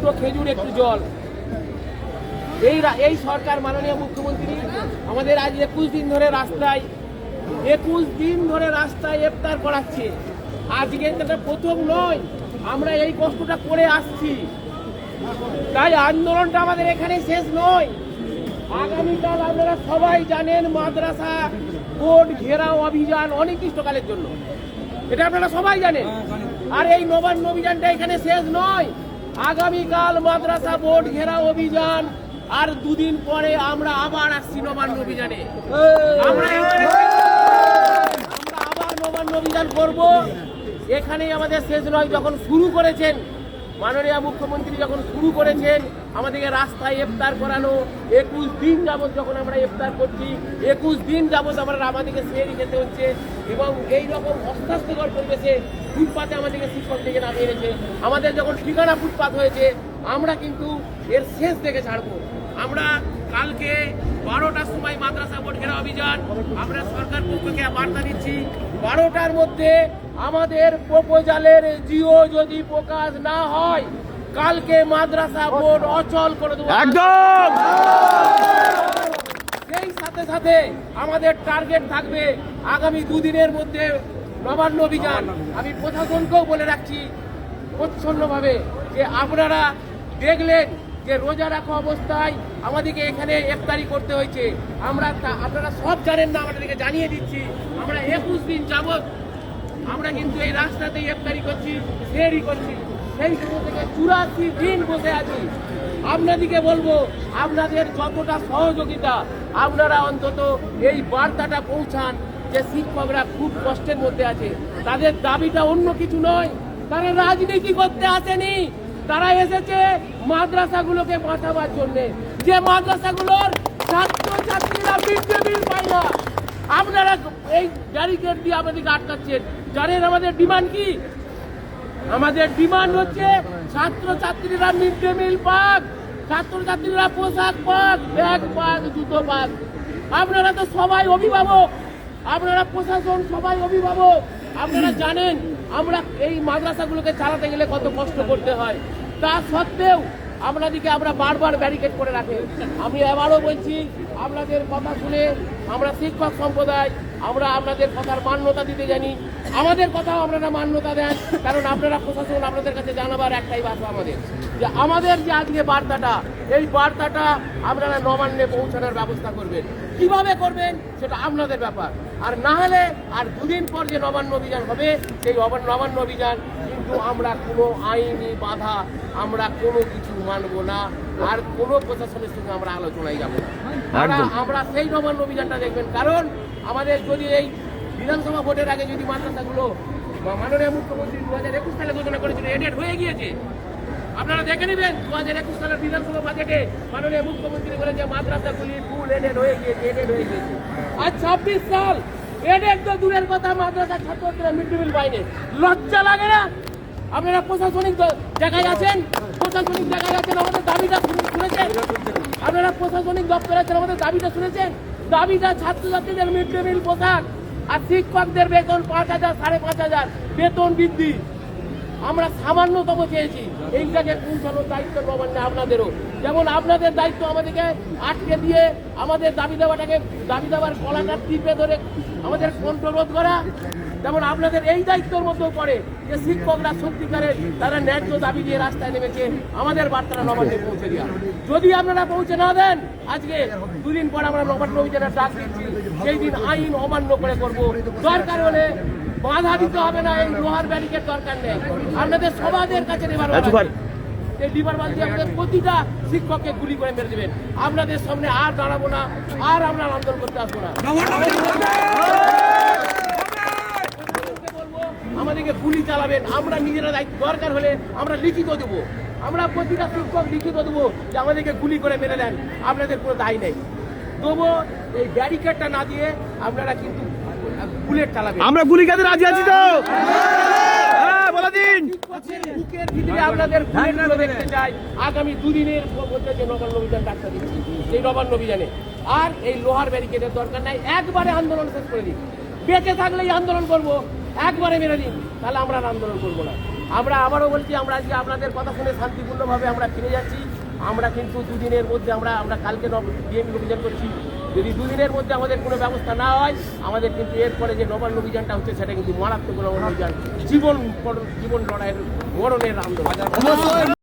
দুটো খেজুর একটু জল। এই সরকার মাননীয় মুখ্যমন্ত্রী আমাদের আজ 21 দিন ধরে রাস্তায় ইফতার করাচ্ছে। আজকে এটা প্রথম নয়, আমরা এই কষ্টটা করে আসছি, তাই আন্দোলনটা আমাদের এখানে শেষ নয়। আগামীকাল আপনারা সবাই জানেন মাদ্রাসা বোর্ড ঘেরাও অভিযান অনির্দিষ্টকালের জন্য, এটা আপনারা সবাই জানেন। আর এই নবান্ন অভিযানটা এখানে শেষ নয়, আগামীকাল মাদ্রাসা বোর্ড ঘেরাও অভিযান, আর দুদিন পরে আমরা আবার আসছি নবান্ন অভিযানে। আমরা আবার নবান্ন অভিযান করব। এখানেই আমাদের শেষ নয়। যখন শুরু করেছেন মাননীয় মুখ্যমন্ত্রী, যখন শুরু করেছেন আমাদেরকে রাস্তায় ইফতার করানো, 21 দিন যাবৎ যখন আমরা ইফতার করছি, 21 দিন যাবৎ আমাদেরকে সেহরি খেতে হচ্ছে, এবং এই রকম অস্বাস্থ্যকর পরিবেশে ফুটপাতে আমাদেরকে শিক্ষক থেকে নামিয়ে এনেছে। আমাদের যখন ঠিকানা ফুটপাত হয়েছে, আমরা কিন্তু এর শেষ থেকে ছাড়বো। আমরা কালকে 12টার সময় মাদ্রাসা বোর্ড ঘেরাও অভিযান, আমরা সরকার পক্ষকে বার্তা দিচ্ছি, 12টার মধ্যে আমাদের প্রপোজালের জিও যদি প্রকাশ না হয়, কালকে মাদ্রাসা বোর্ড অচল করে দেবো একদম। সেই সাথে সাথে আমাদের টার্গেট থাকবে আগামী দুদিনের মধ্যে নবান্ন অভিযান। আমি প্রশাসনকেও বলে রাখছি প্রচ্ছন্নভাবে যে আপনারা দেখলেন যে রোজা রাখা অবস্থায় আমাদেরকে এখানে ইফতারি করতে হয়েছে। আপনারা সব জানেন না, আমাদেরকে জানিয়ে দিচ্ছি, আমরা 21 দিন যাবৎ আমরা কিন্তু এই রাস্তাতে ইফতারি করছি, সেহরি করছি। সেই সময় থেকে 84 দিন বসে আছি। আপনাদেরকে বলবো, আপনাদের যতটা সহযোগিতা, আপনারা অন্তত এই বার্তাটা পৌঁছান যে শিক্ষকরা খুব কষ্টের মধ্যে আছে। তাদের দাবিটা অন্য কিছু নয়, তারা রাজনীতি করতে আসেনি, তারা এসেছে মাদ্রাসাগুলোকে বাঁচাবার জন্য। যে মাদ্রাসাগুলোর ছাত্রছাত্রীরা মিড ডে মিল পায় না, আপনারা এই ব্যারিকেড দিয়ে আমাদেরকে আটকাচ্ছেন। জানেন আমাদের ডিমান্ড কি? আমাদের ডিমান্ড হচ্ছে ছাত্রছাত্রীরা মিড ডে মিল পাক, ছাত্রছাত্রীরা পোশাক পাক, ব্যাগ পাক, জুতো পাক। আপনারা তো সবাই অভিভাবক, আপনারা প্রশাসন সবাই অভিভাবক, আপনারা জানেন আমরা এই মাদ্রাসাগুলোকে চালাতে গেলে কত কষ্ট করতে হয়। তা সত্ত্বেও আপনাদেরকে আমরা বারবার ব্যারিকেড করে রাখি। আমি এবারও বলছি, আপনাদের কথা শুনে আমরা শিক্ষক সম্প্রদায় আমরা আপনাদের কথার মান্যতা দিতে জানি, আমাদের কথাও আপনারা মান্যতা দেন। কারণ আপনারা প্রশাসন, আপনাদের কাছে জানাবার একটাই বার্তা আমাদের, যে আমাদের যে আজকে বার্তাটা, এই বার্তাটা আপনারা নবান্নে পৌঁছানোর ব্যবস্থা করবেন। কিভাবে করবেন সেটা আপনাদের ব্যাপার। আর না হলে আর দুদিন পর যে নবান্ন অভিযান হবে, সেই নবান্ন অভিযান কিন্তু আমরা কোনো আইনি বাধা, আমরা কোনো কিছু মানব না, আর কোনো প্রশাসনের সঙ্গে আমরা আলোচনায় যাব না। আমরা সেই নবান্ন অভিযানটা দেখবেন। কারণ আমাদের যদি এই বিধানসভা ভোটের আগে যদি মাদ্রাসাগুলো মাননীয় মুখ্যমন্ত্রী 2021 সালে ঘোষণা করেছিল, এডেড হয়ে গিয়েছে। আপনারা দেখে নেবেন 2021 সালের বিধানসভা বাজেটে মাননীয় মুখ্যমন্ত্রী বলেন যে মাদ্রাসাগুলি ফুল এডেড হয়ে গিয়েছে। আজ 26 সাল, এডেড তো দূরের কথা, মাদ্রাসা ছাত্রছাত্রীরা মিড ডে মিল পায়নি। লজ্জা লাগে না? আপনারা প্রশাসনিক জায়গায় আছেন, আমাদের দাবিটা শুনেছেন? আপনারা প্রশাসনিক দপ্তরে আছেন, আমাদের দাবিটা শুনেছেন? দাবিটা ছাত্রছাত্রীদের মিড ডে মিল পোশাক, আর শিক্ষকদের বেতন 5,000, 5,500 বেতন বৃদ্ধি। আমরা সামান্যতম চেয়েছি, এইটাকে পৌঁছানোর দায়িত্ব নবান্নে আপনাদেরও। যেমন আপনাদের দায়িত্ব আমাদেরকে আটকে দিয়ে আমাদের দাবি দেওয়ার গলাটা টিপে ধরে আমাদের কণ্ঠরোধ করা, যেমন আপনাদের এই দায়িত্বের মধ্যেও পড়ে যে শিক্ষকরা সত্যিকারের তারা ন্যায্য দাবি দিয়ে রাস্তায় নেমেছে, আমাদের বার্তাটা নবান্নে পৌঁছে দেওয়া। যদি আপনারা পৌঁছে না দেন, আজকে দুদিন পর আমরা নবান্ন অভিযানের ডাক দিচ্ছি, সেই দিন আইন অমান্য করে করবো। দরকার হলে বাধা দিতে হবে না, এই লোহার ব্যারিকেড দরকার নেই। আপনাদের সবাদের কাছে লিভার বাল দিয়ে আমাদের প্রতিটা শিক্ষককে গুলি করে মেরে দেবেন। আপনাদের সামনে আর দাঁড়াবো না, আর আমরা আন্দোলন করতে আসবো না। আমাদেরকে গুলি চালাবেন, আমরা নিজেরা দায়িত্ব, দরকার হলে আমরা লিখিত দেবো, আমরা প্রতিটা শিক্ষক লিখিত দেবো যে আমাদেরকে গুলি করে মেরে দেন, আপনাদের কোনো দায় নেই। তবু এই ব্যারিকেডটা না দিয়ে আপনারা কিন্তু বুলেট চালাবেন। আমরা গুলি খেতে রাজি আছি তো, বলে দিন। বুকের ভিতরে আপনাদের বুলেটগুলো দেখতে চাই। আগামী দুদিনের মধ্যে যে নবান্ন অভিযান ডাক্তার দিচ্ছি, সেই নবান্ন অভিযানে আর এই লোহার ব্যারিকেডের দরকার নাই। একবারে আন্দোলন শেষ করে দিন, বেঁচে থাকলেই আন্দোলন করবো, একবারে মেরে দিন, তাহলে আমরা আন্দোলন করবো না। আমরা আবারও বলছি, আমরা আজকে আপনাদের কথা শুনে শান্তিপূর্ণভাবে আমরা ফিরে যাচ্ছি। আমরা কিন্তু দুদিনের মধ্যে আমরা কালকে ডিএম অভিযান করছি। যদি দুদিনের মধ্যে আমাদের কোনো ব্যবস্থা না হয়, আমাদের কিন্তু এরপরে যে নবান্ন অভিযানটা হচ্ছে সেটা কিন্তু মারাত্মক নবান্ন অভিযান, জীবন লড়াইয়ের মরণের আন্দোলন।